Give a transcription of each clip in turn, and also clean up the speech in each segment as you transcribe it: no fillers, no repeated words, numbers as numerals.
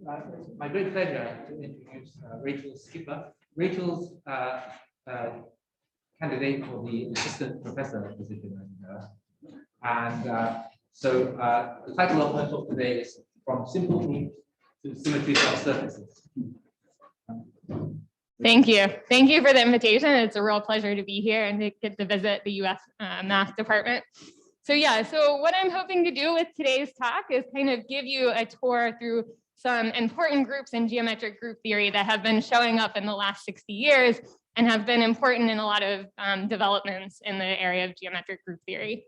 It's my great pleasure to introduce Rachel Skipper. Rachel's candidate for the assistant professor position. So the title of my talk today is From Simple Groups to Symmetries of Surfaces. Thank you. Thank you for the invitation. It's a real pleasure to be here and to get to visit the US Math Department. So what I'm hoping to do with today's talk is kind of give you a tour through some important groups in geometric group theory that have been showing up in the last 60 years and have been important in a lot of developments in the area of geometric group theory.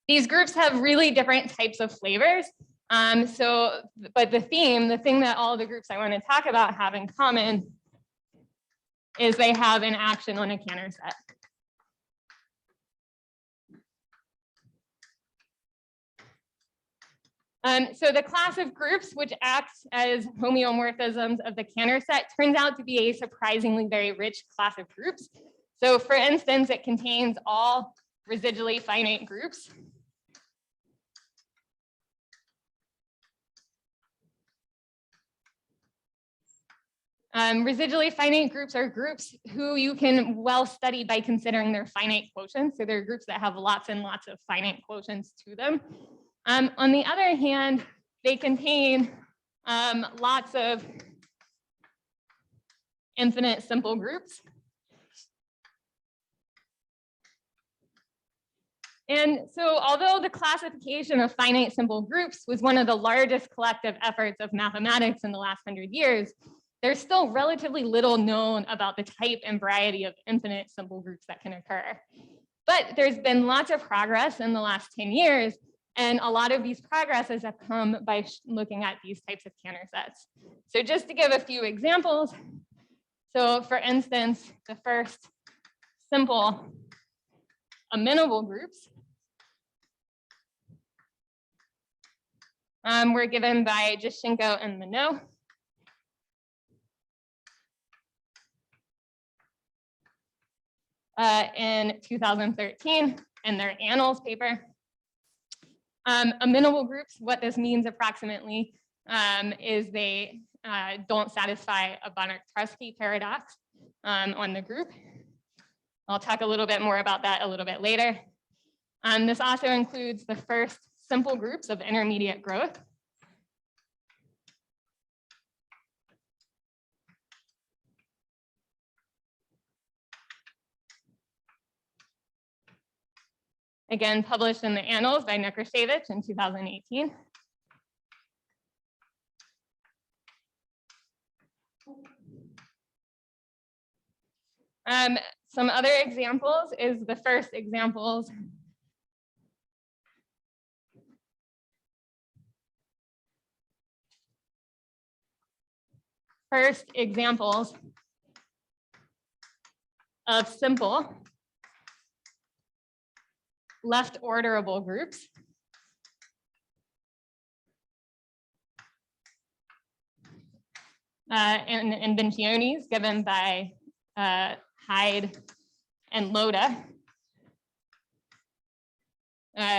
These groups have really different types of flavors. But the thing that all the groups I want to talk about have in common is they have an action on a Cantor set. So the class of groups which acts as homeomorphisms of the Cantor set turns out to be a surprisingly very rich class of groups. So for instance, it contains all residually finite groups. Residually finite groups are groups who you can well study by considering their finite quotients. So they're groups that have lots and lots of finite quotients to them. On the other hand, they contain lots of infinite simple groups. And so although the classification of finite simple groups was one of the largest collective efforts of mathematics in the last 100 years, there's still relatively little known about the type and variety of infinite simple groups that can occur. But there's been lots of progress in the last 10 years, and a lot of these progresses have come by looking at these types of Cantor sets. So just to give a few examples, so for instance, the first simple amenable groups were given by Jaschenko and Minot. In 2013 in their Annals paper. Amenable groups, what this means approximately is they don't satisfy a Banach-Tarski paradox on the group. I'll talk a little bit more about that a little bit later. This also includes the first simple groups of intermediate growth. Again, published in the Annals by Nekrashevich in 2018. Some other examples is the first examples of simple left orderable groups. And inventiones given by Hyde and Loda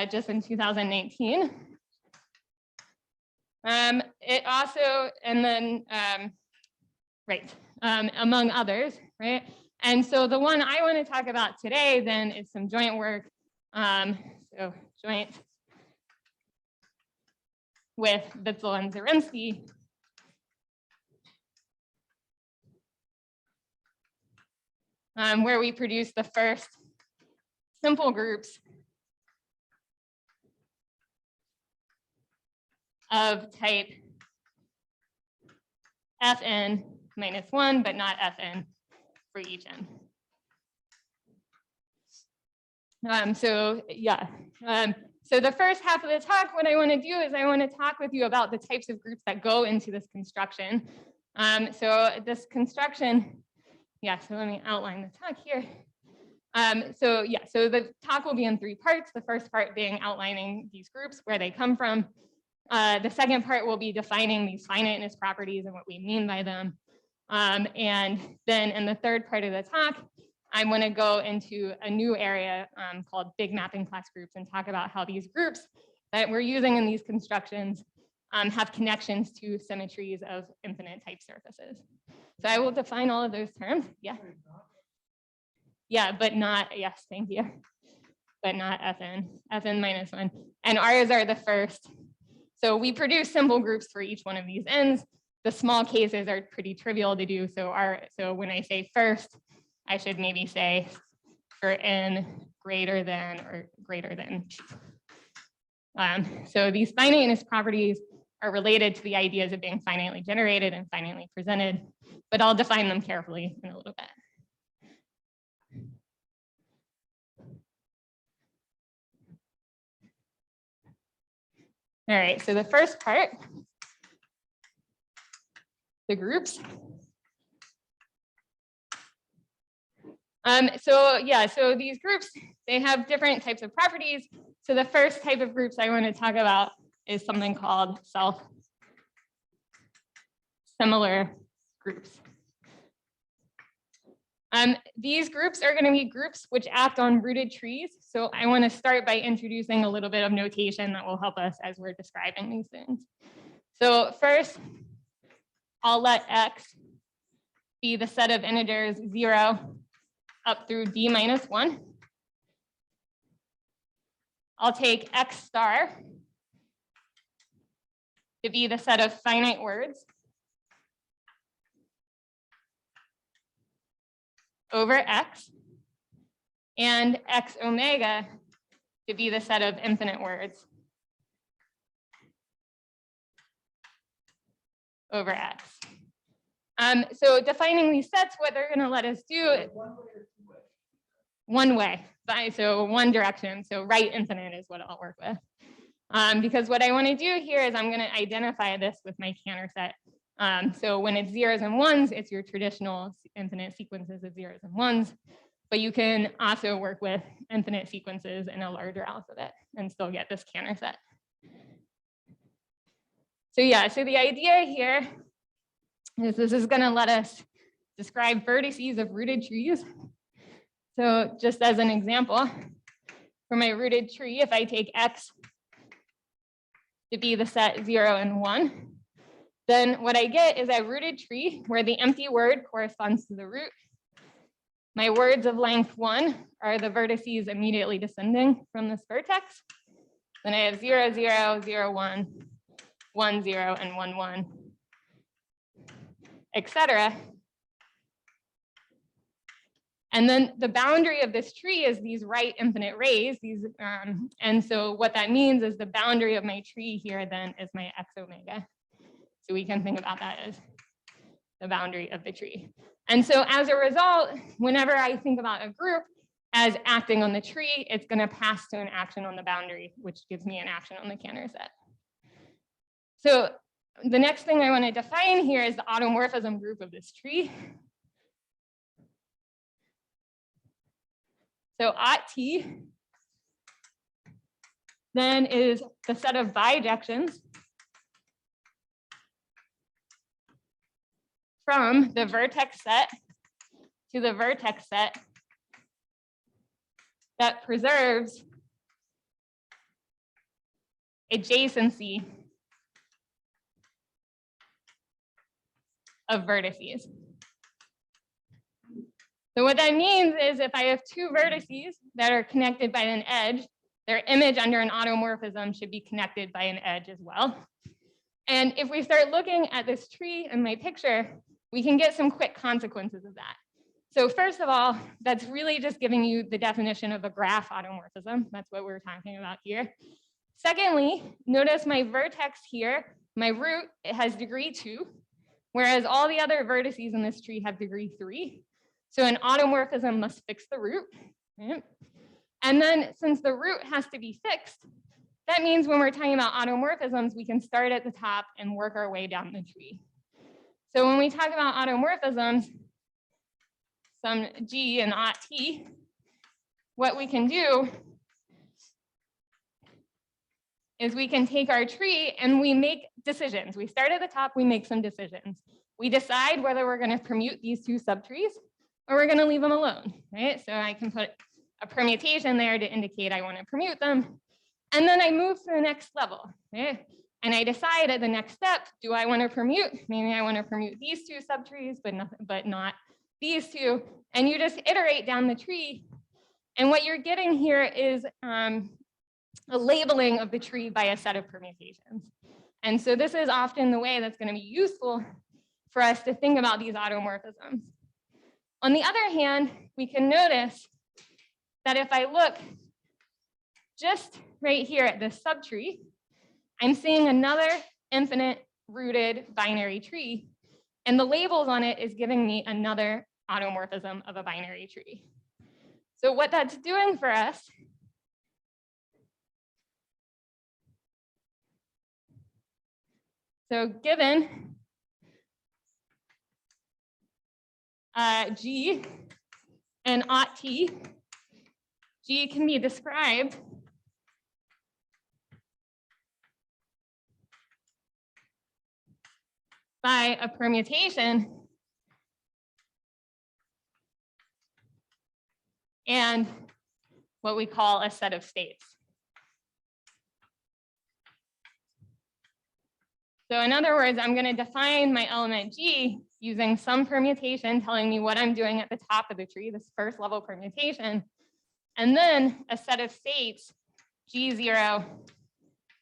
just in 2019. It also, and then, among others, right? And so the one I want to talk about today then is some joint work. So joint with Witzel and Zarinsky. Where we produce the first simple groups of type Fn minus 1, but not Fn for each n. So the first half of the talk, what I want to do is I want to talk with you about the types of groups that go into this construction. So this construction, so let me outline the talk here. So the talk will be in 3 parts. The first part being outlining these groups, where they come from. The second part will be defining these finiteness properties and what we mean by them. And then in the third part of the talk, I'm going to go into a new area called big mapping class groups and talk about how these groups that we're using in these constructions have connections to symmetries of infinite type surfaces. So I will define all of those terms. Yeah. Yeah, but not, yes, thank you. But not Fn, Fn minus 1. And R's are the first. So we produce simple groups for each one of these n's. The small cases are pretty trivial to do. So when I say first, I should maybe say for n greater than or greater than. So these finiteness properties are related to the ideas of being finitely generated and finitely presented, but I'll define them carefully in a little bit. All right, so the first part, the groups. So these groups, they have different types of properties. So the first type of groups I want to talk about is something called self-similar groups. These groups are going to be groups which act on rooted trees. So I want to start by introducing a little bit of notation that will help us as we're describing these things. So first, I'll let X be the set of integers 0 up through d minus 1. I'll take X star to be the set of finite words over X, and X omega to be the set of infinite words over X. So defining these sets, what they're going to let us do one way. So one direction. So right infinite is what I'll work with. Because what I want to do here is I'm going to identify this with my Cantor set. So when it's zeros and ones, it's your traditional infinite sequences of zeros and ones. But you can also work with infinite sequences in a larger alphabet and still get this Cantor set. So yeah, so the idea here is this is going to let us describe vertices of rooted trees. So just as an example, for my rooted tree, if I take X to be the set 0 and 1, then what I get is a rooted tree where the empty word corresponds to the root. My words of length 1 are the vertices immediately descending from this vertex. Then I have 0, 0, 0, 1, 1, 0, and 1, 1, etc. And then the boundary of this tree is these right infinite rays. And so what that means is the boundary of my tree here then is my X omega. So we can think about that as the boundary of the tree. And so as a result, whenever I think about a group as acting on the tree, it's going to pass to an action on the boundary, which gives me an action on the Cantor set. So the next thing I want to define here is the automorphism group of this tree. So T then is the set of bijections from the vertex set to the vertex set that preserves adjacency of vertices. So what that means is if I have two vertices that are connected by an edge, their image under an automorphism should be connected by an edge as well. And if we start looking at this tree in my picture, we can get some quick consequences of that. So first of all, that's really just giving you the definition of a graph automorphism. That's what we're talking about here. Secondly, notice my vertex here, my root, it has degree 2, whereas all the other vertices in this tree have degree 3. So an automorphism must fix the root. Right? And then since the root has to be fixed, that means when we're talking about automorphisms, we can start at the top and work our way down the tree. So when we talk about automorphisms, some G and T, what we can do is we can take our tree and we make decisions. We start at the top, we make some decisions. We decide whether we're going to permute these two subtrees or we're going to leave them alone, right? So I can put a permutation there to indicate I want to permute them. And then I move to the next level. Right? And I decide at the next step, do I want to permute? Maybe I want to permute these two subtrees, but not these two. And you just iterate down the tree. And what you're getting here is a labeling of the tree by a set of permutations. And so this is often the way that's going to be useful for us to think about these automorphisms. On the other hand, we can notice that if I look just right here at this subtree, I'm seeing another infinite rooted binary tree. And the labels on it is giving me another automorphism of a binary tree. So what that's doing for us so given G and ought T, G can be described by a permutation and what we call a set of states. So in other words, I'm going to define my element G using some permutation telling me what I'm doing at the top of the tree, this first level permutation, and then a set of states G0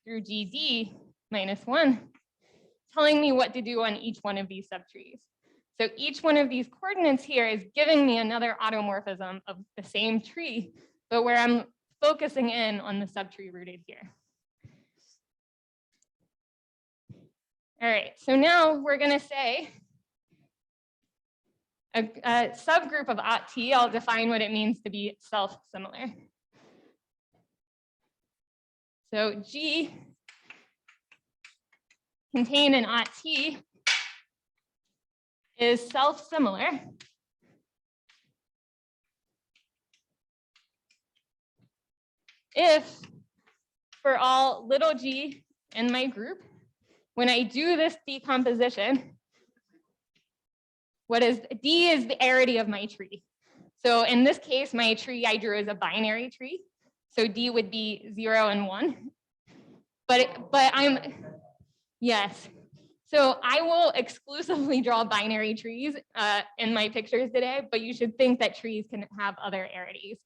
through GD minus 1, telling me what to do on each one of these subtrees. So each one of these coordinates here is giving me another automorphism of the same tree, but where I'm focusing in on the subtree rooted here. All right, so now we're going to say a subgroup of ought T. I'll define what it means to be self-similar. So G contained in ought T is self-similar if for all little g in my group, when I do this decomposition, what is D is the arity of my tree. So in this case, my tree I drew is a binary tree. So D would be 0 and 1. But yes. So I will exclusively draw binary trees in my pictures today, but you should think that trees can have other arities.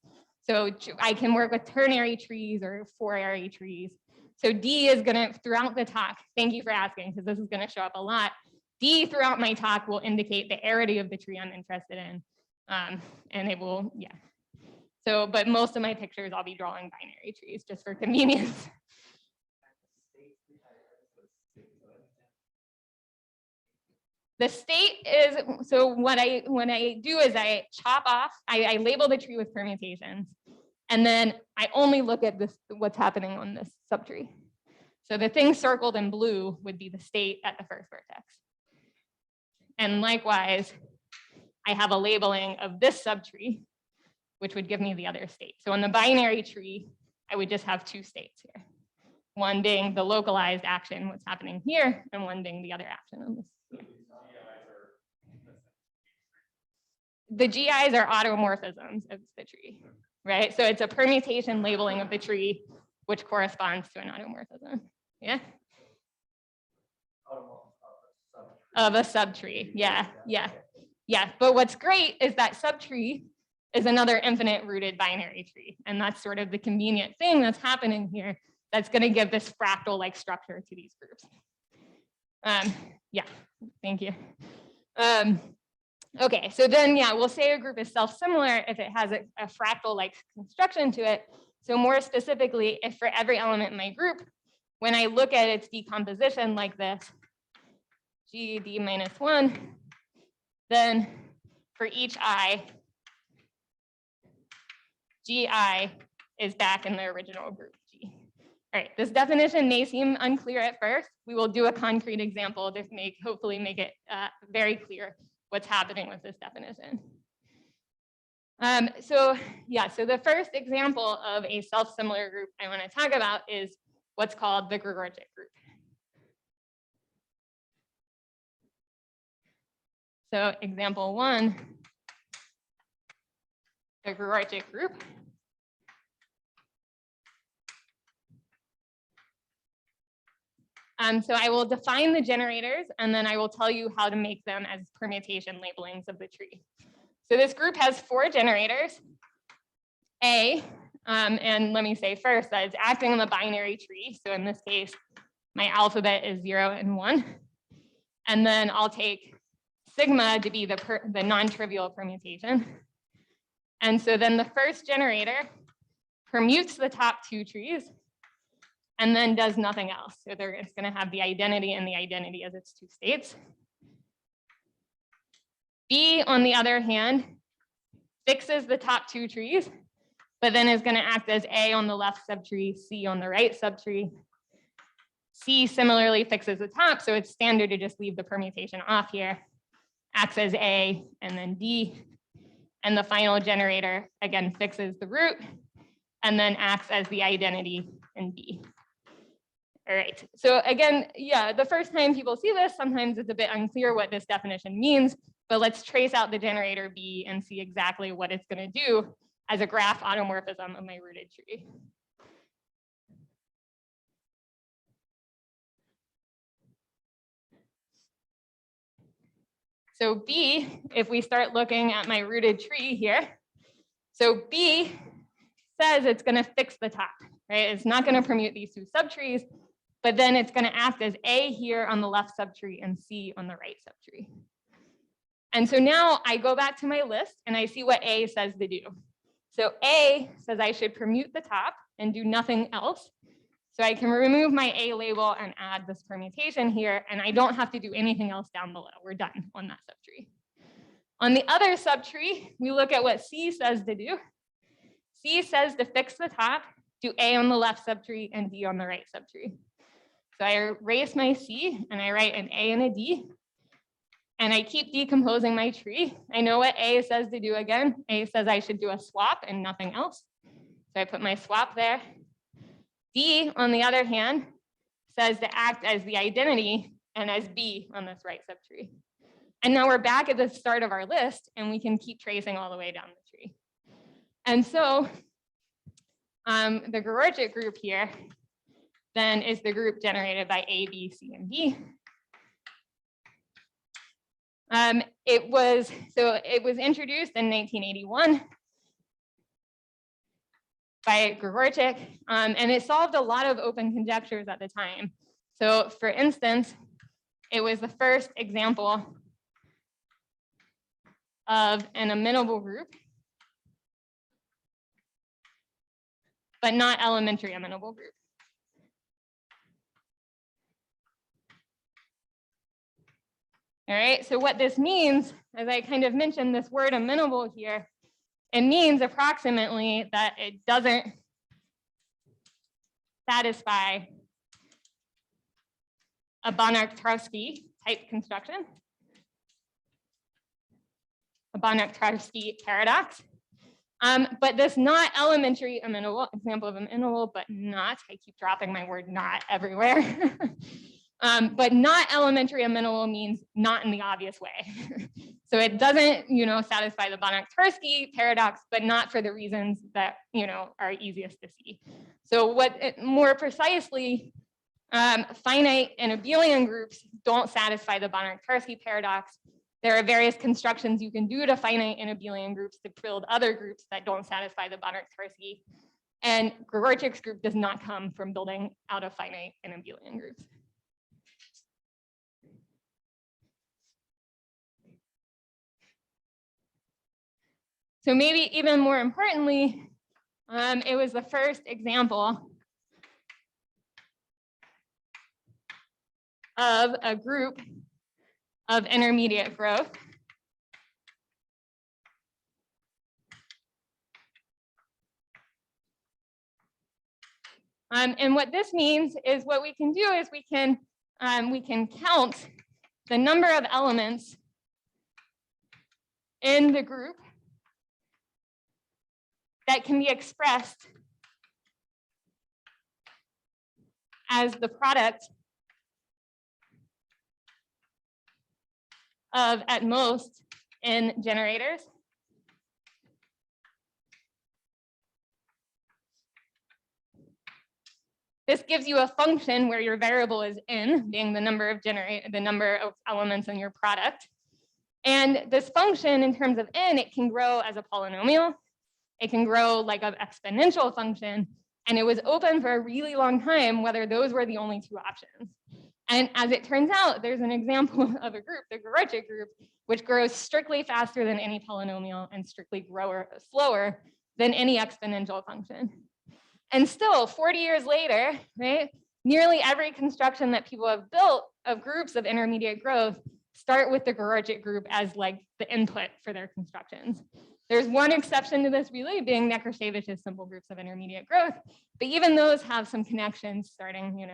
So I can work with ternary trees or four-ary trees. So D is going to, throughout the talk, thank you for asking, because this is going to show up a lot. D throughout my talk will indicate the arity of the tree I'm interested in. And it will, yeah. So, but most of my pictures, I'll be drawing binary trees just for convenience. The state is, so what I do is I chop off, I label the tree with permutations, and then I only look at this, what's happening on this subtree. So the thing circled in blue would be the state at the first vertex. And likewise, I have a labeling of this subtree, which would give me the other state. So in the binary tree, I would just have two states here. One being the localized action, what's happening here, and one being the other action on this here. The GIs are automorphisms of the tree, right? So it's a permutation labeling of the tree, which corresponds to an automorphism. Yeah. Of a subtree. Yeah, yeah, yeah. But what's great is that subtree is another infinite rooted binary tree. And that's sort of the convenient thing that's happening here that's going to give this fractal-like structure to these groups. Yeah, thank you. Okay, so then, yeah, we'll say a group is self-similar if it has a fractal-like construction to it. So more specifically, if for every element in my group, when I look at its decomposition like this, GD minus 1, then for each I, GI is back in the original group G. All right, this definition may seem unclear at first. We will do a concrete example to hopefully make it very clear what's happening with this definition. So the first example of a self-similar group I want to talk about is what's called the Gregorczyk group. So example 1, the Gregorczyk group. So I will define the generators, and then I will tell you how to make them as permutation labelings of the tree. So this group has 4 generators. A, and let me say first that it's acting on the binary tree. So in this case, my alphabet is 0 and 1. And then I'll take sigma to be the non-trivial permutation. And so then the first generator permutes the top 2 trees and then does nothing else. So it's going to have the identity and the identity as its 2 states. B, on the other hand, fixes the top 2 trees, but then is going to act as A on the left subtree, C on the right subtree. C similarly fixes the top, so it's standard to just leave the permutation off here. Acts as A and then D. And the final generator, again, fixes the root and then acts as the identity in B. All right, so again, yeah, the first time people see this, sometimes it's a bit unclear what this definition means, but let's trace out the generator B and see exactly what it's going to do as a graph automorphism of my rooted tree. So B, if we start looking at my rooted tree here, so B says it's going to fix the top, right? It's not going to permute these 2 subtrees, but then it's going to act as A here on the left subtree and C on the right subtree. And so now I go back to my list and I see what A says to do. So A says I should permute the top and do nothing else. So I can remove my A label and add this permutation here, and I don't have to do anything else down below. We're done on that subtree. On the other subtree, we look at what C says to do. C says to fix the top, do A on the left subtree and D on the right subtree. So I erase my C and I write an A and a D. And I keep decomposing my tree. I know what A says to do again. A says I should do a swap and nothing else. So I put my swap there. D, on the other hand, says to act as the identity and as B on this right subtree. And now we're back at the start of our list and we can keep tracing all the way down the tree. And so the Gororchik group here then is the group generated by A, B, C, and D. It was introduced in 1981 by Gororchik, and it solved a lot of open conjectures at the time. So for instance, it was the first example of an amenable group, but not elementary amenable group. All right, so what this means, as I kind of mentioned this word amenable here, it means approximately that it doesn't satisfy a Banach-Tarski type construction, a Banach-Tarski paradox. But this not elementary amenable, example of amenable, but not, I keep dropping my word not everywhere. But not elementary amenable means not in the obvious way. So it doesn't, satisfy the Banach-Tarski paradox, but not for the reasons that, are easiest to see. So more precisely, finite and abelian groups don't satisfy the Banach-Tarski paradox. There are various constructions you can do to finite and abelian groups to build other groups that don't satisfy the Banach-Tarski. And Gororchik's group does not come from building out of finite and abelian groups. So maybe even more importantly, it was the first example of a group of intermediate growth and what this means is what we can do is we can count the number of elements in the group that can be expressed as the product of, at most, n generators. This gives you a function where your variable is n, being the number of elements in your product. And this function, in terms of n, it can grow as a polynomial. It can grow like an exponential function. And it was open for a really long time whether those were the only two options. And as it turns out, there's an example of a group, the Gorochik group, which grows strictly faster than any polynomial and strictly slower than any exponential function. And still, 40 years later, right, nearly every construction that people have built of groups of intermediate growth start with the Gorochik group as like the input for their constructions. There's one exception to this really being Nekrashevich's simple groups of intermediate growth, but even those have some connections starting,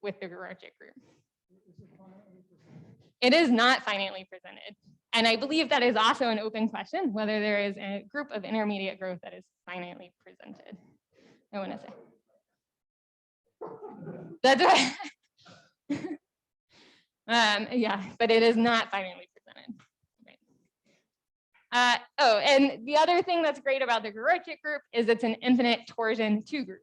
with the Gorochik group. It is not finitely presented. And I believe that is also an open question, whether there is a group of intermediate growth that is finitely presented. I want to say. That's right. Yeah, but it is not finitely presented. Right. And the other thing that's great about the Gorochik group is it's an infinite torsion 2 group.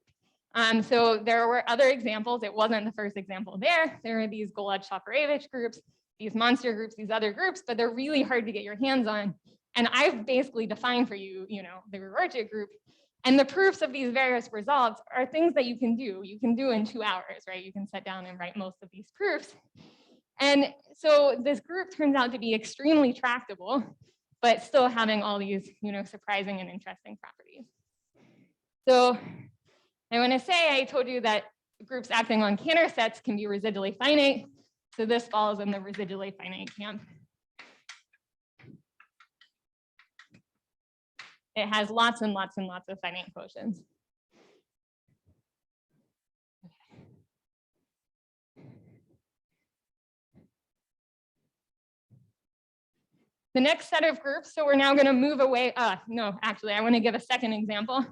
So there were other examples. It wasn't the first example there. There are these Golod-Shafarevich groups, these monster groups, these other groups, but they're really hard to get your hands on. And I've basically defined for you, the Gorochik group. And the proofs of these various results are things that you can do. You can do in 2 hours, right? You can sit down and write most of these proofs. And so this group turns out to be extremely tractable, but still having all these, surprising and interesting properties. So I want to say, I told you that groups acting on Cantor sets can be residually finite. So this falls in the residually finite camp. It has lots and lots and lots of finite quotients. The next set of groups, so we're now going to move away. No, actually, I want to give a second example.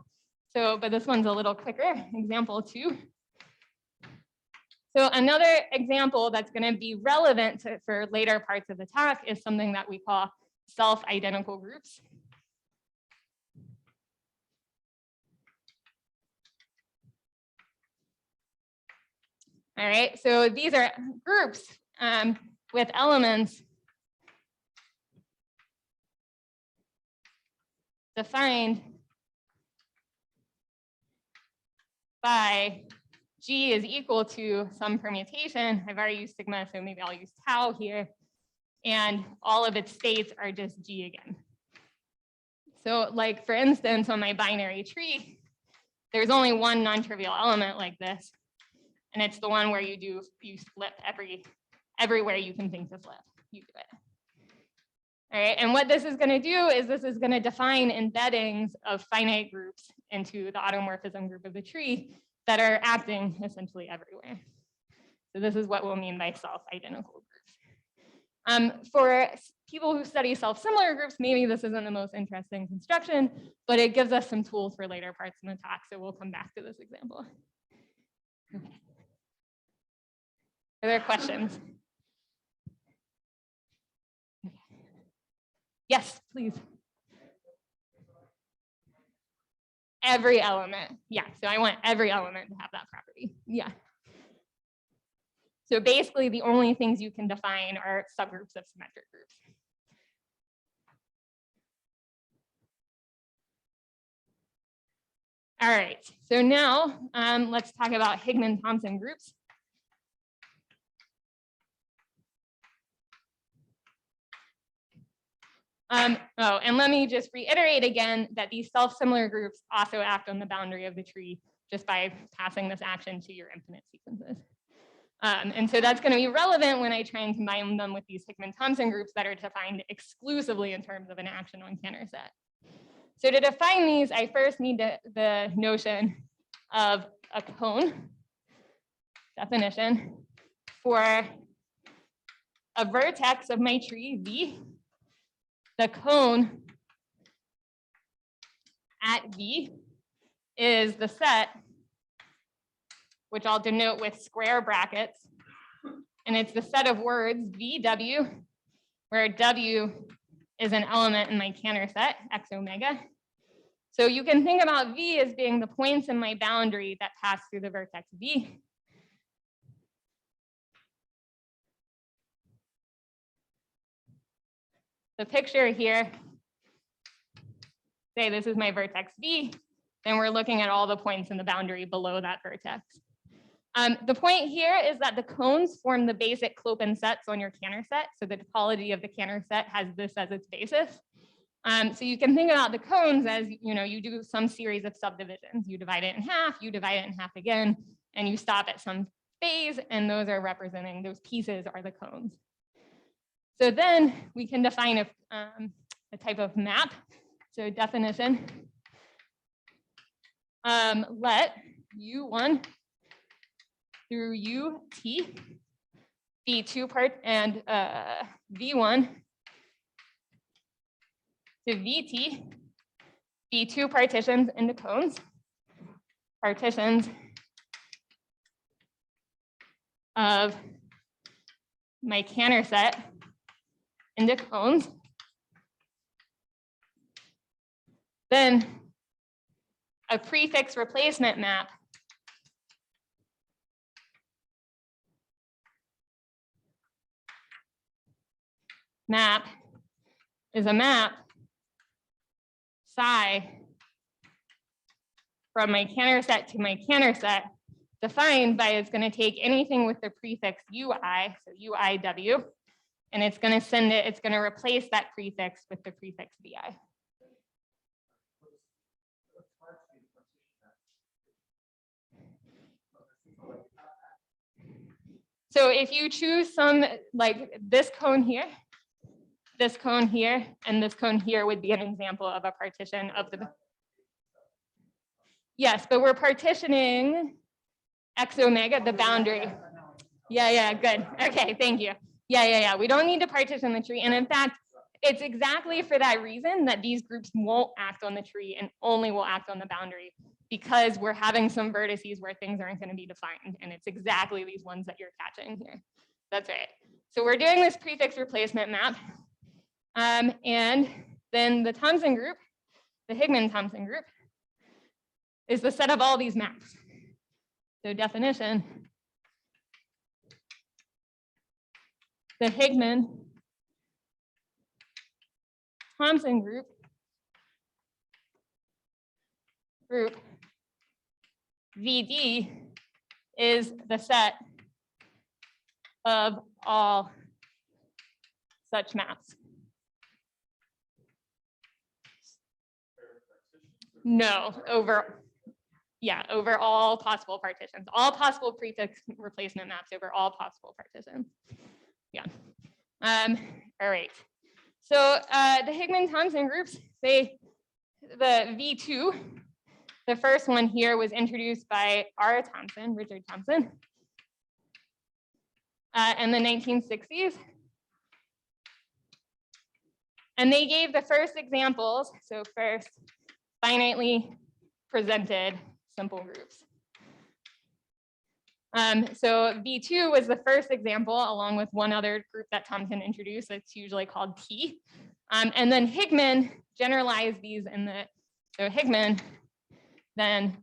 But this one's a little quicker, example 2. So another example that's going to be relevant for later parts of the talk is something that we call self-identical groups. All right, so these are groups with elements defined by G is equal to some permutation. I've already used sigma, so maybe I'll use tau here. And all of its states are just G again. So like, for instance, on my binary tree, there's only one non-trivial element like this. And it's the one where you flip everywhere you can think to flip. You do it. All right, and what this is going to do is this is going to define embeddings of finite groups into the automorphism group of the tree that are acting essentially everywhere. So this is what we'll mean by self-identical groups. For people who study self-similar groups, maybe this isn't the most interesting construction, but it gives us some tools for later parts in the talk. So we'll come back to this example. Okay. Are there questions? Yes, please. Every element. Yeah, so I want every element to have that property. Yeah. So basically, the only things you can define are subgroups of symmetric groups. All right, so now let's talk about Higman-Thompson groups. And let me just reiterate again that these self-similar groups also act on the boundary of the tree just by passing this action to your infinite sequences. And so that's going to be relevant when I try and combine them with these Higman-Thompson groups that are defined exclusively in terms of an action on Cantor set. So to define these, I first need the notion of a cone definition for a vertex of my tree, V. The cone at V is the set, which I'll denote with square brackets. And it's the set of words VW, where W is an element in my Cantor set, X omega. So you can think about V as being the points in my boundary that pass through the vertex V. The picture here, say this is my vertex V, then we're looking at all the points in the boundary below that vertex. The point here is that the cones form the basic Clopin sets on your Cantor set. So the topology of the Cantor set has this as its basis. So you can think about the cones as, you do some series of subdivisions. You divide it in half, you divide it in half again, and you stop at some phase, and those are representing, those pieces are the cones. So then we can define a type of map. So definition, let U1 through UT be two part and V1 to VT be two partitions into cones, partitions of my Cantor set into cones. Then a prefix replacement map is a map psi from my Cantor set to my Cantor set, defined by it's going to take anything with the prefix UI, so UIW, and it's going to send it, it's going to replace that prefix with the prefix VI. So if you choose some, like this cone here, and this cone here would be an example of a partition of the. Yes, but we're partitioning X omega, the boundary. Yeah, good. Okay, thank you. Yeah. We don't need to partition the tree. And in fact, it's exactly for that reason that these groups won't act on the tree and only will act on the boundary, because we're having some vertices where things aren't going to be defined. And it's exactly these ones that you're catching here. That's right. So we're doing this prefix replacement map. And then the Thompson group, the Higman-Thompson group, is the set of all these maps. So definition, the Higman-Thompson group VD is the set of all such maps. No, over all possible partitions, all possible prefix replacement maps over all possible partitions. Yeah. All right. So the Higman-Thompson groups, the V2, the first one here was introduced by Richard Thompson, in the 1960s. And they gave the first examples. So first, finitely presented simple groups. So V2 was the first example, along with one other group that Thompson introduced that's usually called T. And then Higman generalized these so Higman then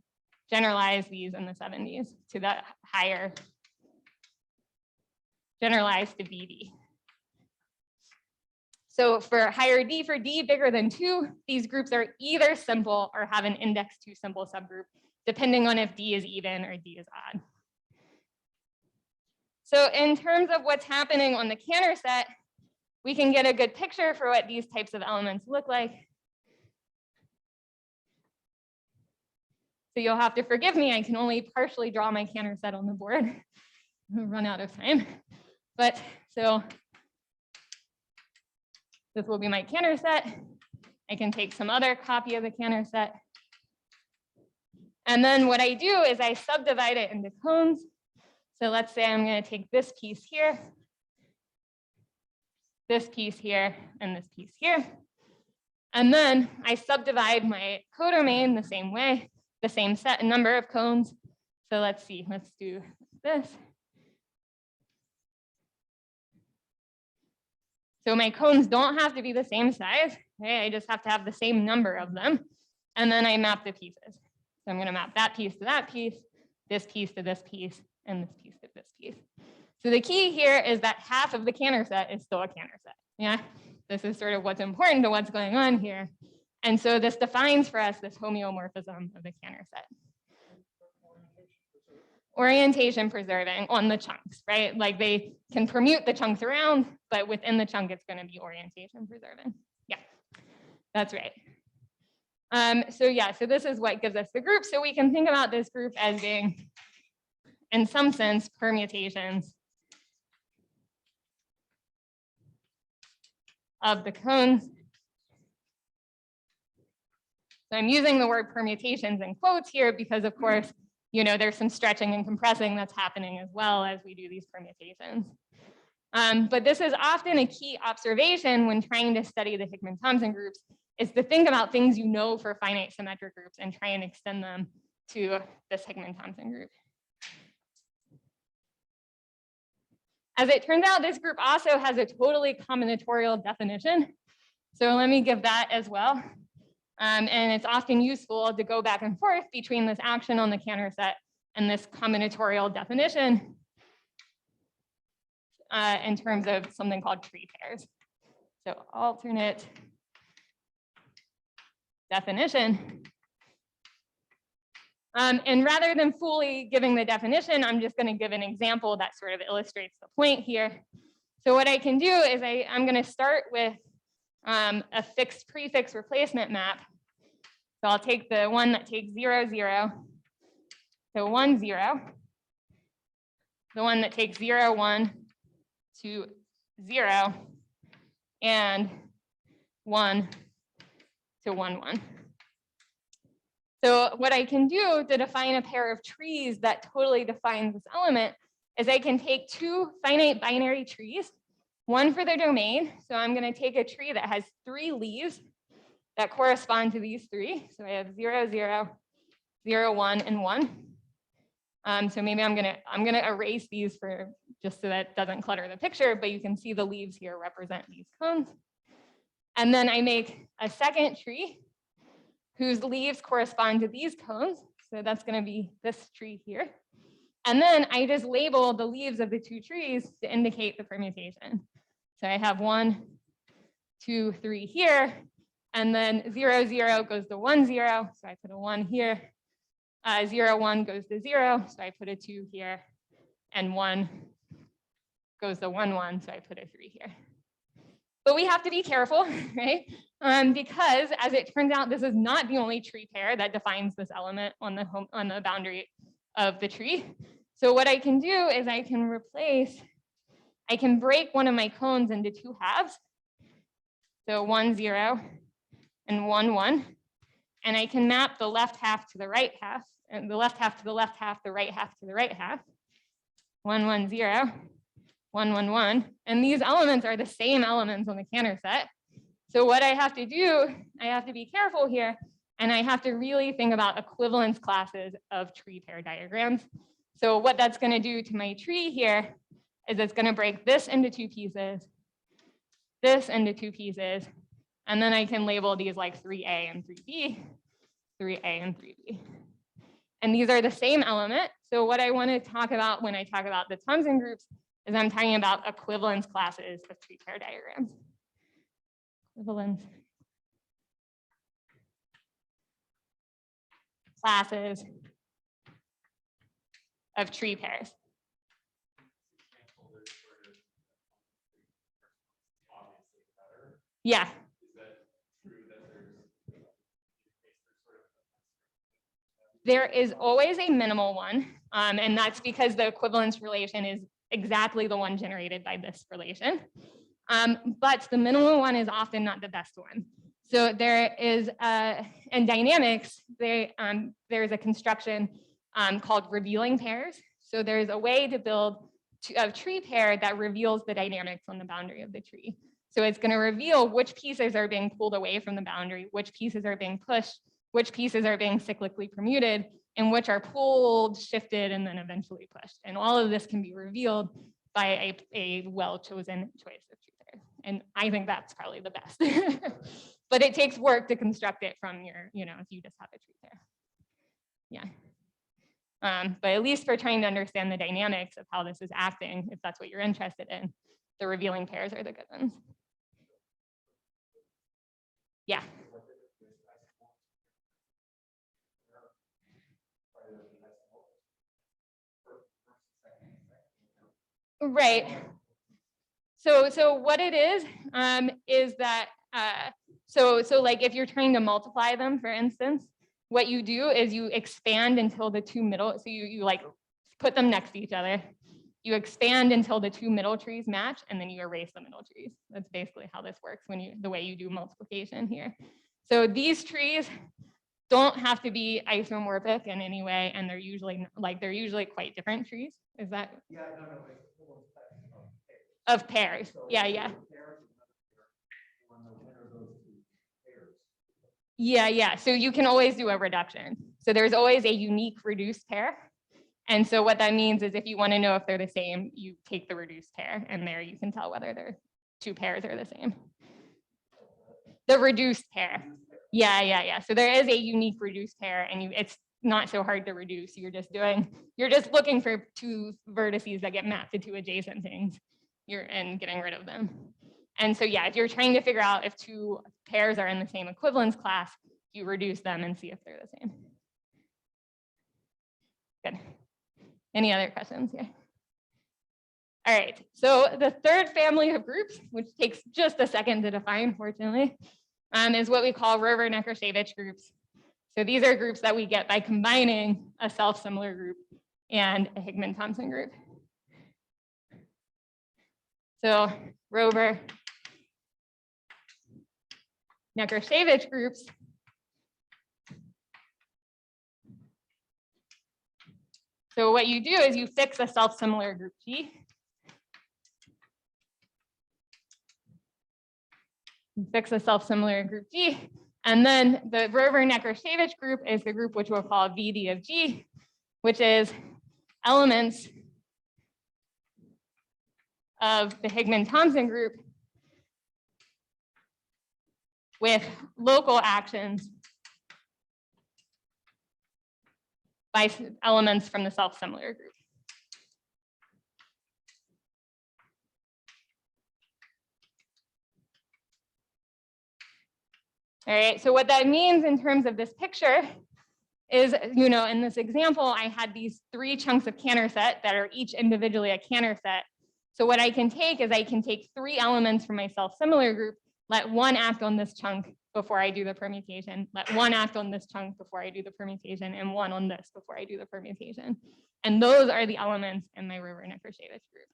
generalized these in the 70s to that higher, generalized to VD. So for higher D, for D bigger than 2, these groups are either simple or have an index 2 simple subgroup, depending on if D is even or D is odd. So in terms of what's happening on the Cantor set, we can get a good picture for what these types of elements look like. So you'll have to forgive me, I can only partially draw my Cantor set on the board. I'll run out of time. But so this will be my Cantor set. I can take some other copy of the Cantor set. And then what I do is I subdivide it into cones. So let's say I'm going to take this piece here, this piece here, and this piece here. And then I subdivide my codomain the same way, the same set number of cones. So let's see, let's do this. So my cones don't have to be the same size. Okay? I just have to have the same number of them. And then I map the pieces. So I'm going to map that piece to that piece, this piece to this piece, and this piece to this piece. So the key here is that half of the Cantor set is still a Cantor set. Yeah, this is sort of what's important to what's going on here. And so this defines for us this homeomorphism of the Cantor set. Orientation preserving on the chunks, right? Like they can permute the chunks around, but within the chunk, it's going to be orientation preserving. Yeah, that's right. So this is what gives us the group. So we can think about this group as being, in some sense, permutations of the cones. So I'm using the word permutations in quotes here because, of course, there's some stretching and compressing that's happening as well as we do these permutations. But this is often a key observation when trying to study the Hickman-Thomson groups, is to think about things for finite symmetric groups and try and extend them to this Hickman-Thomson group. As it turns out, this group also has a totally combinatorial definition. So let me give that as well. And it's often useful to go back and forth between this action on the Cantor set and this combinatorial definition in terms of something called tree pairs. So alternate definition. And rather than fully giving the definition, I'm just going to give an example that sort of illustrates the point here. So what I can do is I'm going to start with a fixed prefix replacement map. So I'll take the one that takes 0, 0, so 1, 0, the one that takes 0, 1 to 0, and 1 to 1, 1. So what I can do to define a pair of trees that totally defines this element is I can take two finite binary trees, one for the domain. So I'm going to take a tree that has 3 leaves that correspond to these 3. So I have 0, 0, 0, 1, and 1. So maybe I'm gonna erase these for just so that it doesn't clutter the picture, but you can see the leaves here represent these cones. And then I make a second tree whose leaves correspond to these cones. So that's going to be this tree here. And then I just label the leaves of the 2 trees to indicate the permutation. So I have 1, 2, 3 here, and then 0, 0 goes to 1, 0. So I put a 1 here. 0, 1 goes to 0. So I put a 2 here, and 1 goes to 1, 1. So I put a 3 here. But we have to be careful, right? Because as it turns out, this is not the only tree pair that defines this element on the boundary of the tree. So what I can do is I can break one of my cones into 2 halves. So 1, 0, and 1, 1. And I can map the left half to the right half, and the left half to the left half, the right half to the right half. 1, 1, 0. 1, 1, 1, and these elements are the same elements on the Cantor set. So what I have to do, I have to be careful here, and I have to really think about equivalence classes of tree pair diagrams. So what that's going to do to my tree here is it's going to break this into 2 pieces, this into 2 pieces, and then I can label these like 3A and 3B, 3A and 3B. And these are the same element. So what I want to talk about when I talk about the Thomson groups is I'm talking about equivalence classes of tree pair diagrams. Equivalence classes of tree pairs. Yeah. There is always a minimal one, and that's because the equivalence relation is exactly the one generated by this relation. But the minimal one is often not the best one. So there is, in dynamics, there's a construction called revealing pairs. So there's a way to build a tree pair that reveals the dynamics on the boundary of the tree. So it's going to reveal which pieces are being pulled away from the boundary, which pieces are being pushed, which pieces are being cyclically permuted, and which are pulled, shifted, and then eventually pushed. And all of this can be revealed by a well-chosen choice of tree pairs. And I think that's probably the best. but it takes work to construct it from your, if you just have a tree pair. Yeah. But at least for trying to understand the dynamics of how this is acting, if that's what you're interested in, the revealing pairs are the good ones. Yeah. Right. So what it is that so like if you're trying to multiply them, for instance, what you do is you expand until the two middle. So you like put them next to each other. You expand until the two middle trees match, and then you erase the middle trees. That's basically how this works the way you do multiplication here. So these trees don't have to be isomorphic in any way, and they're usually quite different trees. Is that? Yeah, no. Of pairs. Yeah. Yeah. So you can always do a reduction. So there's always a unique reduced pair. And so what that means is if you want to know if they're the same, you take the reduced pair, and there you can tell whether their two pairs are the same. The reduced pair. Yeah. So there is a unique reduced pair, and it's not so hard to reduce. You're just looking for two vertices that get mapped to two adjacent things. And getting rid of them. And so yeah, if you're trying to figure out if two pairs are in the same equivalence class, you reduce them and see if they're the same. Good. Any other questions here? All right, so the third family of groups, which takes just a second to define, fortunately, is what we call Rover-Nekrashevich groups. So these are groups that we get by combining a self-similar group and a Higman-Thompson group. So Rover-Nekrashevich groups so what you do is you fix a self-similar group G. You fix a self-similar group G, and then the Rover-Nekrashevich group is the group which we'll call VD of G, which is elements of the Higman-Thompson group with local actions by elements from the self-similar group. All right, so what that means in terms of this picture is, in this example, I had these three chunks of Cantor set that are each individually a Cantor set. So what I can take is I can take three elements from my self-similar group, let one act on this chunk before I do the permutation, let one act on this chunk before I do the permutation, and one on this before I do the permutation. And those are the elements in my Rover-Nekrashevich group.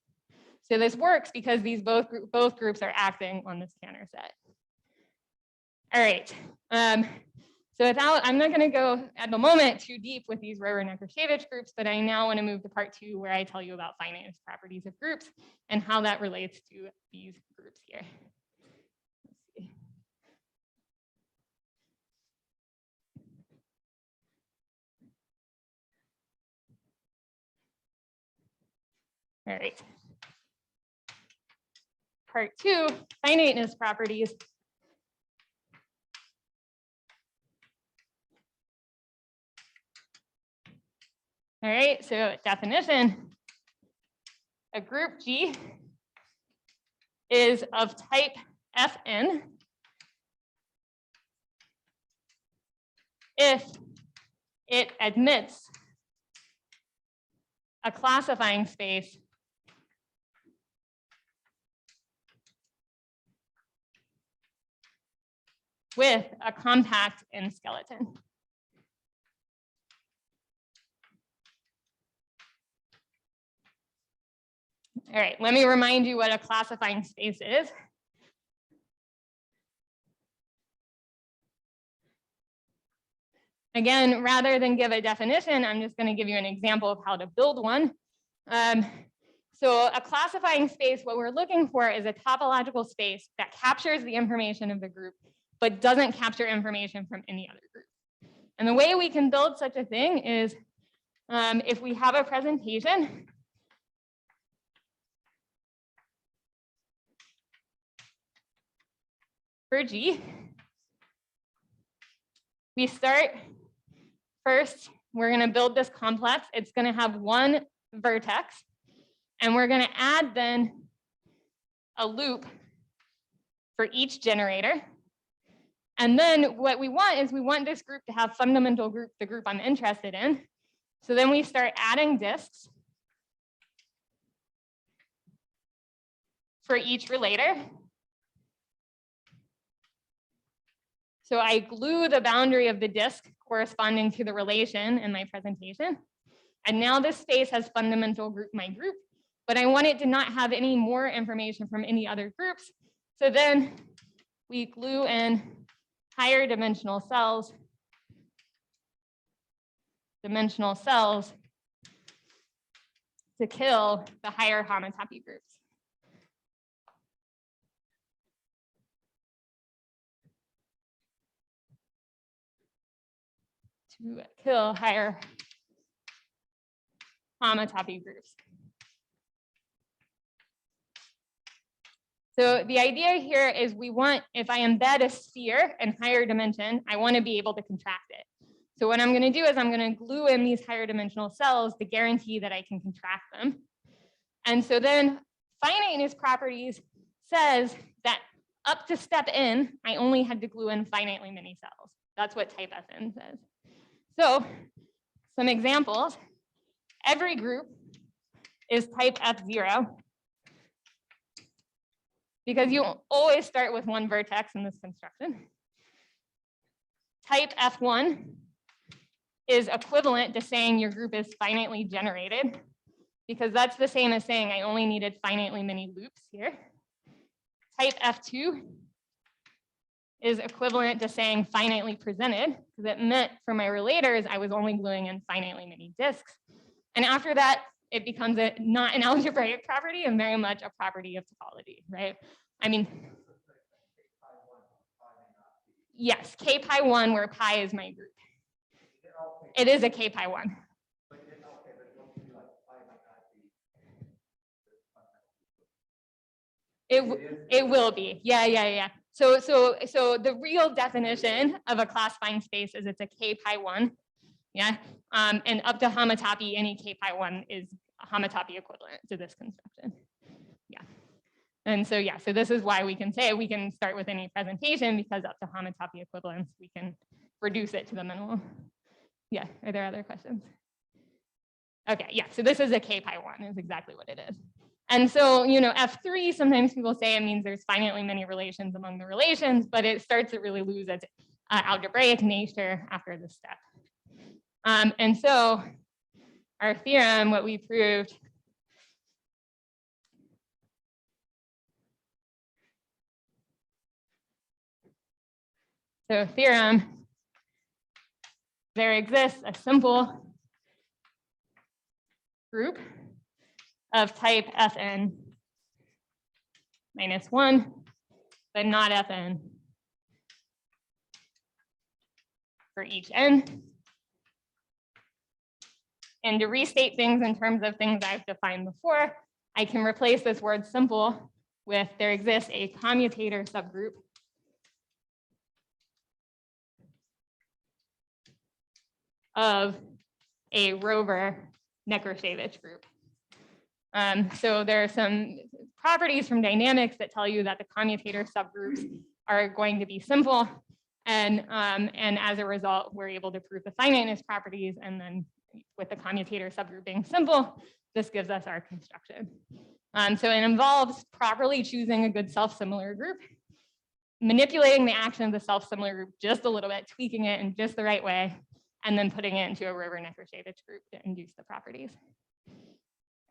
So this works because these both groups are acting on this Cantor set. All right. So I'm not going to go at the moment too deep with these Rover-Nekrashevich groups, but I now want to move to part 2, where I tell you about finiteness properties of groups and how that relates to these groups here. Let's see. All right. Part 2, finiteness properties. All right, so definition, a group G is of type Fn if it admits a classifying space with a compact in skeleton. All right, let me remind you what a classifying space is. Again, rather than give a definition, I'm just going to give you an example of how to build one. So a classifying space, what we're looking for is a topological space that captures the information of the group, but doesn't capture information from any other group. And the way we can build such a thing is if we have a presentation for G, we start first, we're going to build this complex. It's going to have one vertex, and we're going to add then a loop for each generator. And then what we want is we want this group to have fundamental group, the group I'm interested in. So then we start adding disks for each relator. So I glue the boundary of the disk corresponding to the relation in my presentation. And now this space has fundamental group my group, but I want it to not have any more information from any other groups. So then we glue in higher dimensional cells to kill the higher homotopy groups. To kill higher homotopy groups. So the idea here is we want, if I embed a sphere in higher dimension, I want to be able to contract it. So what I'm going to do is I'm going to glue in these higher dimensional cells to guarantee that I can contract them. And so then finiteness properties says that up to step n, I only had to glue in finitely many cells. That's what type Fn says. So some examples, every group is type F0 because you always start with one vertex in this construction. Type F1 is equivalent to saying your group is finitely generated because that's the same as saying I only needed finitely many loops here. Type F2 is equivalent to saying finitely presented because it meant for my relators, I was only gluing in finitely many disks. And after that, it becomes not an algebraic property and very much a property of topology, right? I mean, yes, k pi 1 where pi is my group. It is a k pi 1. It will be, yeah. So the real definition of a classifying space is it's a k pi 1, yeah, and up to homotopy, any k pi 1 is a homotopy equivalent to this construction, yeah. And so yeah, so this is why we can say we can start with any presentation because up to homotopy equivalence, we can reduce it to the minimum. Yeah, are there other questions? Okay, yeah, so this is a k pi 1 is exactly what it is. And so, you know, F3, sometimes people say it means there's finitely many relations among the relations, but it starts to really lose its algebraic nature after this step. And so our theorem, what we proved, so theorem, there exists a simple group of type Fn minus 1, but not Fn for each n. And to restate things in terms of things I've defined before, I can replace this word simple with there exists a commutator subgroup of a Rover Nekrashevich group. So there are some properties from dynamics that tell you that the commutator subgroups are going to be simple. And as a result, we're able to prove the finiteness properties. And then with the commutator subgroup being simple, this gives us our construction. So it involves properly choosing a good self-similar group, manipulating the action of the self-similar group just a little bit, tweaking it in just the right way, and then putting it into a Rover Nekrashevich group to induce the properties.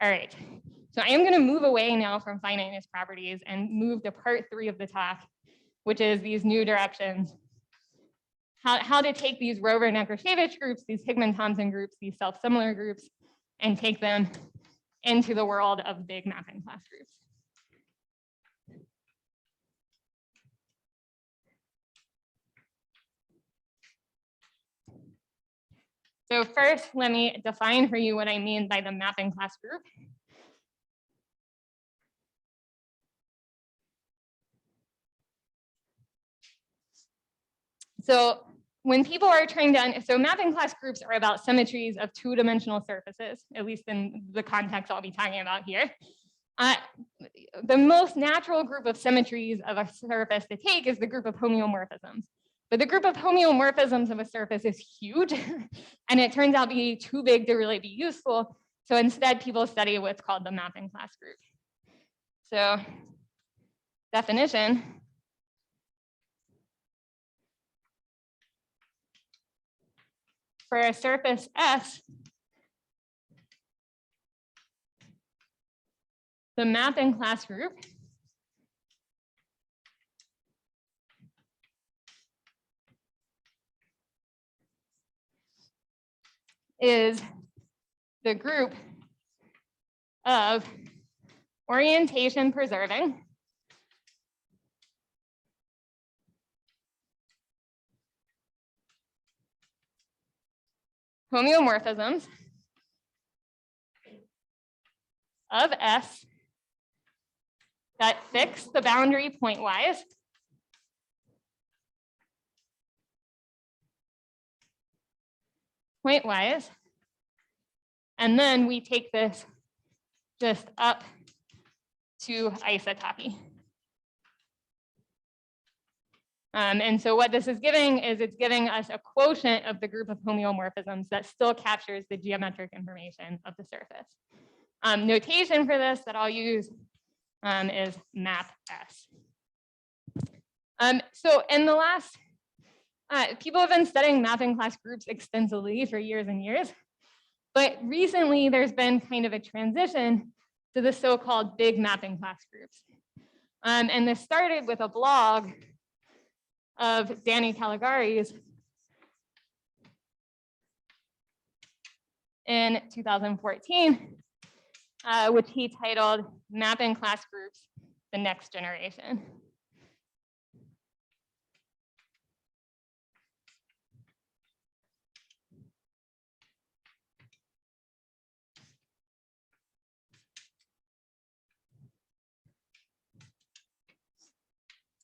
All right, so I am going to move away now from finiteness properties and move to part 3 of the talk, which is these new directions. How to take these Rover Nekrashevich groups, these Higman-Thompson groups, these self-similar groups, and take them into the world of big mapping class groups. So first, let me define for you what I mean by the mapping class group. So when people are trying to, so mapping class groups are about symmetries of two-dimensional surfaces, at least in the context I'll be talking about here. The most natural group of symmetries of a surface to take is the group of homeomorphisms. But the group of homeomorphisms of a surface is huge, and it turns out to be too big to really be useful. So instead, people study what's called the mapping class group. So definition. For a surface S, the mapping class group is the group of orientation preserving homeomorphisms of S that fix the boundary pointwise and then we take this just up to isotopy. And so what this is giving is it's giving us a quotient of the group of homeomorphisms that still captures the geometric information of the surface. Notation for this that I'll use is map S. So in the last, people have been studying mapping class groups extensively for years and years, but recently there's been kind of a transition to the so-called big mapping class groups. And this started with a blog of Danny Caligari's in 2014, which he titled Mapping Class Groups, the Next Generation.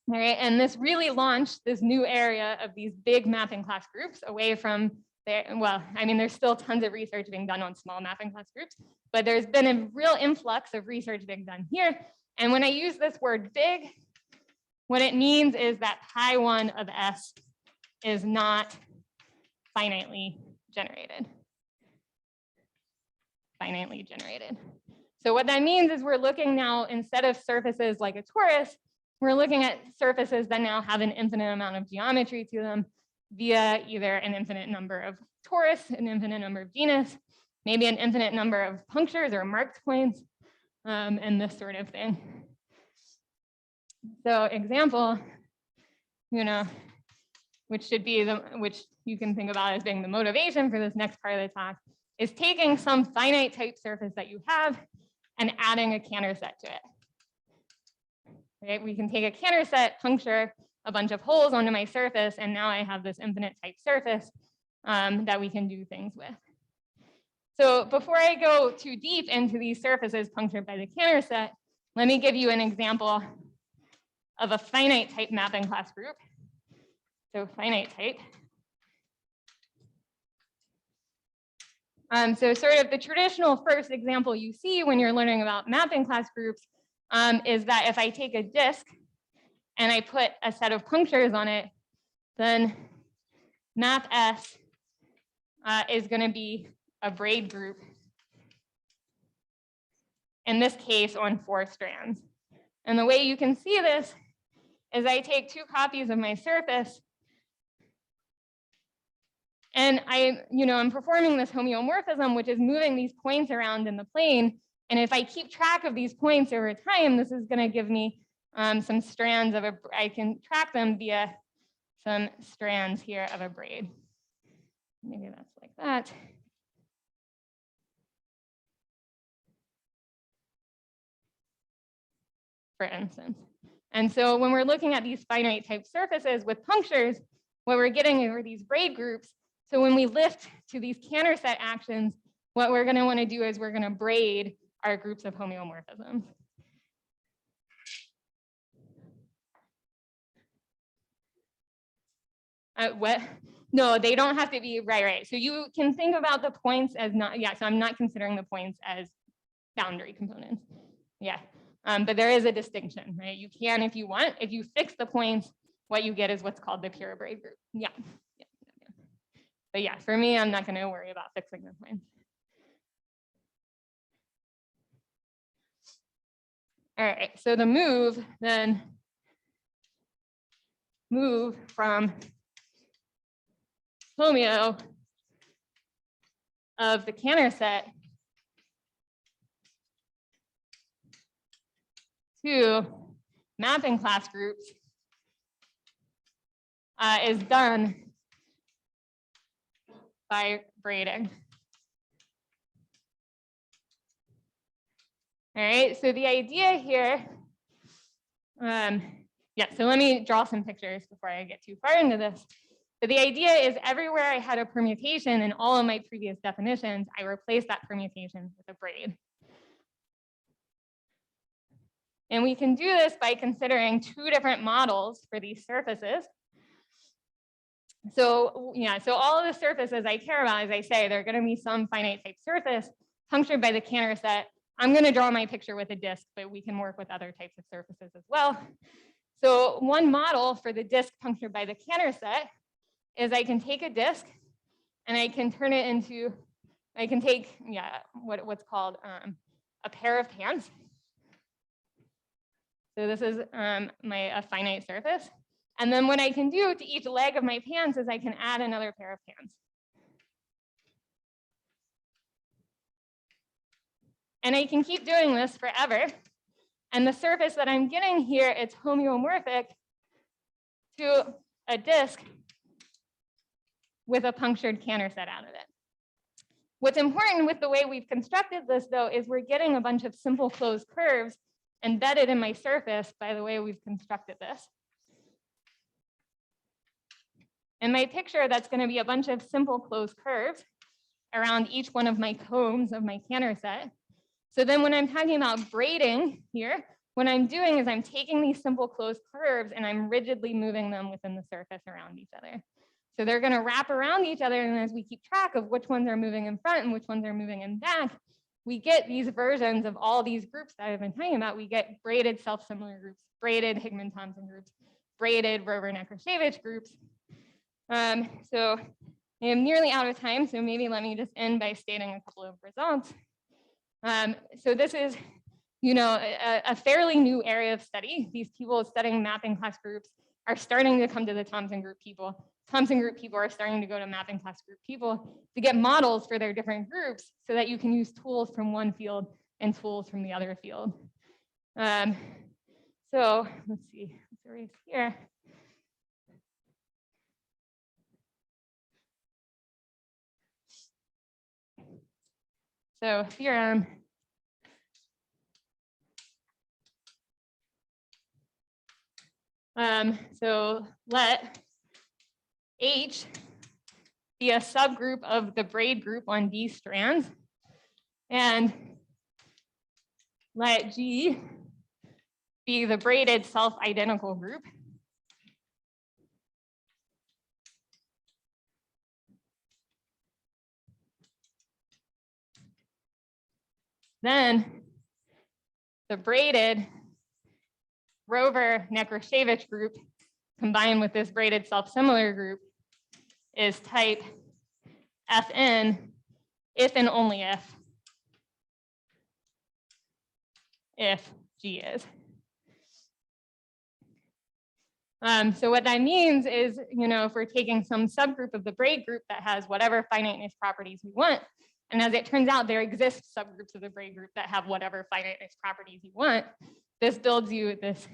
All right, and this really launched this new area of these big mapping class groups away from there. Well, I mean, there's still tons of research being done on small mapping class groups, but there's been a real influx of research being done here. And when I use this word big, what it means is that pi1 of S is not finitely generated. So what that means is we're looking now, instead of surfaces like a torus, we're looking at surfaces that now have an infinite amount of geometry to them via either an infinite number of torus, an infinite number of genus, maybe an infinite number of punctures or marked points, and this sort of thing. So example, which should be which you can think about as being the motivation for this next part of the talk, is taking some finite type surface that you have and adding a Cantor set to it. Right? We can take a Cantor set, puncture a bunch of holes onto my surface, and now I have this infinite type surface that we can do things with. So before I go too deep into these surfaces punctured by the Cantor set, let me give you an example of a finite type mapping class group. So finite type. So sort of the traditional first example you see when you're learning about mapping class groups is that if I take a disk and I put a set of punctures on it, then map S is going to be a braid group, in this case on 4 strands. And the way you can see this is I take 2 copies of my surface, and I'm performing this homeomorphism, which is moving these points around in the plane. And if I keep track of these points over time, this is going to give me some strands of I can track them via some strands here of a braid. Maybe that's like that. For instance. And so when we're looking at these finite type surfaces with punctures, what we're getting are these braid groups. So when we lift to these Cantor set actions, what we're going to want to do is we're going to braid our groups of homeomorphisms. No, they don't have to be, right. So you can think about the points as not, yeah, so I'm not considering the points as boundary components. Yeah, but there is a distinction, right? You can, if you want, if you fix the points, what you get is what's called the pure braid group. Yeah. But yeah, for me, I'm not going to worry about fixing the points. All right, so the move then move from homeo of the Cantor set to mapping class groups is done by braiding. All right, so the idea here, yeah, so let me draw some pictures before I get too far into this. So the idea is everywhere I had a permutation in all of my previous definitions, I replaced that permutation with a braid. And we can do this by considering two different models for these surfaces. So yeah, so all of the surfaces I care about, as I say, they're going to be some finite type surface punctured by the Cantor set. I'm going to draw my picture with a disk, but we can work with other types of surfaces as well. So one model for the disk punctured by the Cantor set is I can take a disk and I can turn it into, I can take, yeah, what's called a pair of hands. So this is a finite surface. And then what I can do to each leg of my pants is I can add another pair of hands. And I can keep doing this forever. And the surface that I'm getting here, it's homeomorphic to a disk with a punctured Cantor set out of it. What's important with the way we've constructed this, though, is we're getting a bunch of simple closed curves embedded in my surface by the way we've constructed this. In my picture, that's going to be a bunch of simple closed curves around each one of my combs of my Cantor set. So then when I'm talking about braiding here, what I'm doing is I'm taking these simple closed curves and I'm rigidly moving them within the surface around each other. So they're going to wrap around each other, and as we keep track of which ones are moving in front and which ones are moving in back, we get these versions of all these groups that I've been talking about. We get braided self-similar groups, braided Higman-Thompson groups, braided Rover-Nekrashevich groups. So I am nearly out of time, so maybe let me just end by stating a couple of results. So this is, a fairly new area of study. These people studying mapping class groups are starting to come to the Thompson group people. Thompson group people are starting to go to mapping class group people to get models for their different groups so that you can use tools from one field and tools from the other field. So let's see, let's erase here. So theorem. So let H be a subgroup of the braid group on D strands, and let G be the braided self-identical group. Then the braided Rover-Nekrashevich group combined with this braided self-similar group is type Fn if and only if G is. So what that means is, if we're taking some subgroup of the braid group that has whatever finiteness properties we want, and as it turns out, there exist subgroups of the braid group that have whatever finiteness properties you want, this builds you this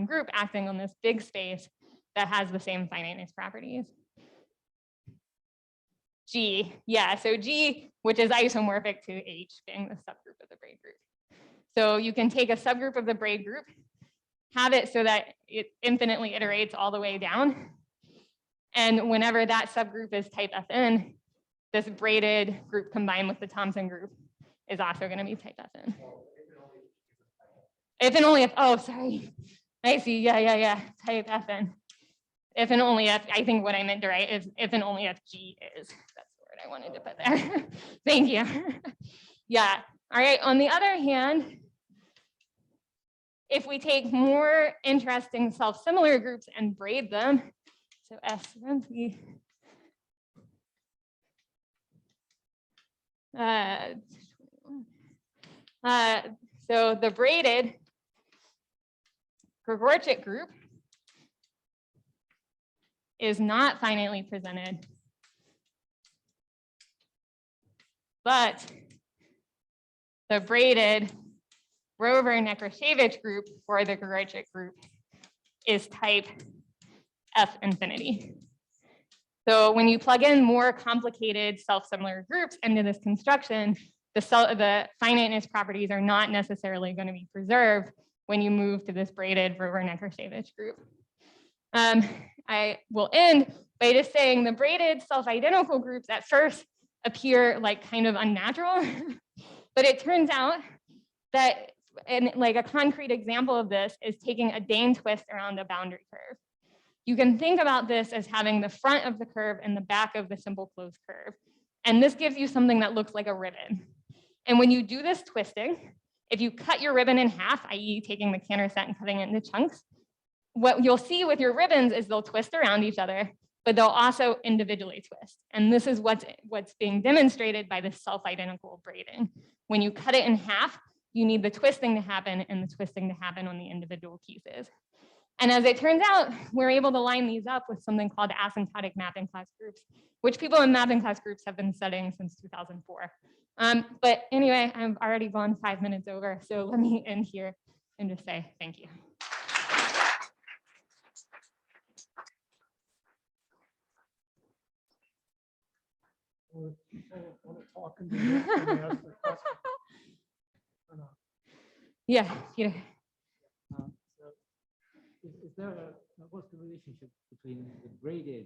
group acting on this big space that has the same finiteness properties. G, yeah, so G, which is isomorphic to H being the subgroup of the braid group. So you can take a subgroup of the braid group, have it so that it infinitely iterates all the way down. And whenever that subgroup is type Fn, this braided group combined with the Thompson group is also going to be type Fn. If and only if, oh, sorry. I see, yeah, type Fn. if and only if, I think what I meant to write is if and only if G is. That's the word I wanted to put there. Thank you. Yeah. All right. On the other hand, if we take more interesting self-similar groups and braid them, so S1, so the braided Gregorchik group is not finitely presented, but the braided Rover-Nekrashevich group for the Gregorchik group is type F infinity. So when you plug in more complicated self-similar groups into this construction, the finiteness properties are not necessarily going to be preserved when you move to this braided Rover-Nekrashevich group. I will end by just saying the braided self-identical groups at first appear like kind of unnatural, but it turns out that like a concrete example of this is taking a Dane twist around a boundary curve. You can think about this as having the front of the curve and the back of the simple closed curve. And this gives you something that looks like a ribbon. And when you do this twisting, if you cut your ribbon in half, i.e. taking the Cantor set and cutting it into chunks, what you'll see with your ribbons is they'll twist around each other, but they'll also individually twist. And this is what's being demonstrated by the self-identical braiding. When you cut it in half, you need the twisting to happen and the twisting to happen on the individual pieces. And as it turns out, we're able to line these up with something called asymptotic mapping class groups, which people in mapping class groups have been studying since 2004. But anyway, I've already gone 5 minutes over, so let me end here and just say thank you. Yeah. Is there what's the relationship between the braided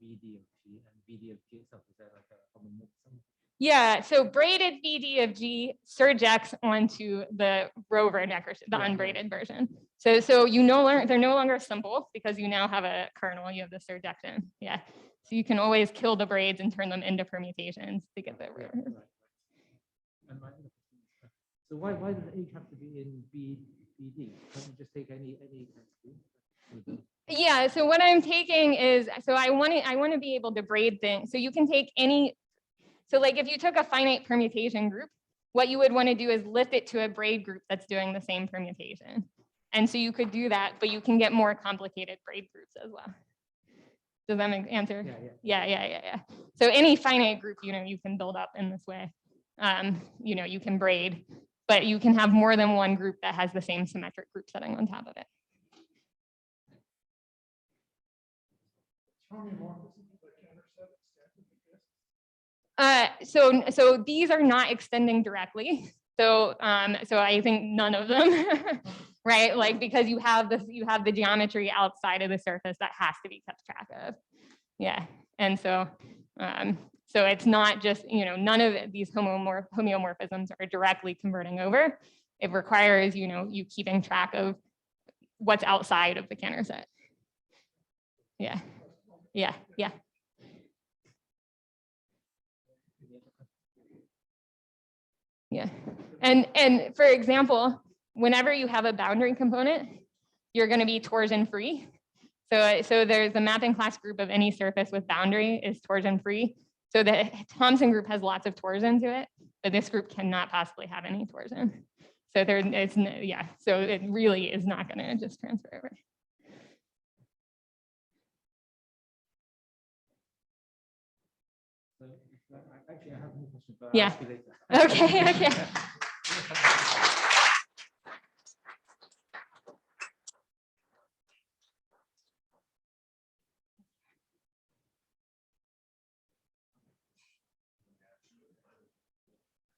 VD of G and VD of G itself? Is that like a homomorphism? Yeah, so braided VD of G surjects onto the Rover Nekrashevich, the unbraided version. So they're no longer simple because you now have a kernel, you have the surjection. Yeah. So you can always kill the braids and turn them into permutations to get the Rover. Right. And my other question is, so why does H have to be in BD? Can't you just take any Yeah, so what I'm taking is, so I want to be able to braid things. So you can take any, so like if you took a finite permutation group, what you would want to do is lift it to a braid group that's doing the same permutation. And so you could do that, but you can get more complicated braid groups as well. Does that make answer? Yeah. So any finite group, you can build up in this way. You can braid, but you can have more than one group that has the same symmetric group setting on top of it. So these are not extending directly. So I think none of them, right? Like because you have the geometry outside of the surface that has to be kept track of. Yeah, and so it's not just none of these homeomorphisms are directly converting over. It requires you keeping track of what's outside of the Cantor set. Yeah. Yeah, and for example, whenever you have a boundary component, you're going to be torsion free. So there's a mapping class group of any surface with boundary is torsion free. So the Thompson group has lots of torsion to it, but this group cannot possibly have any torsion. So so it really is not going to just transfer over. Actually, I have more questions, but yeah. I'll ask you later. Okay.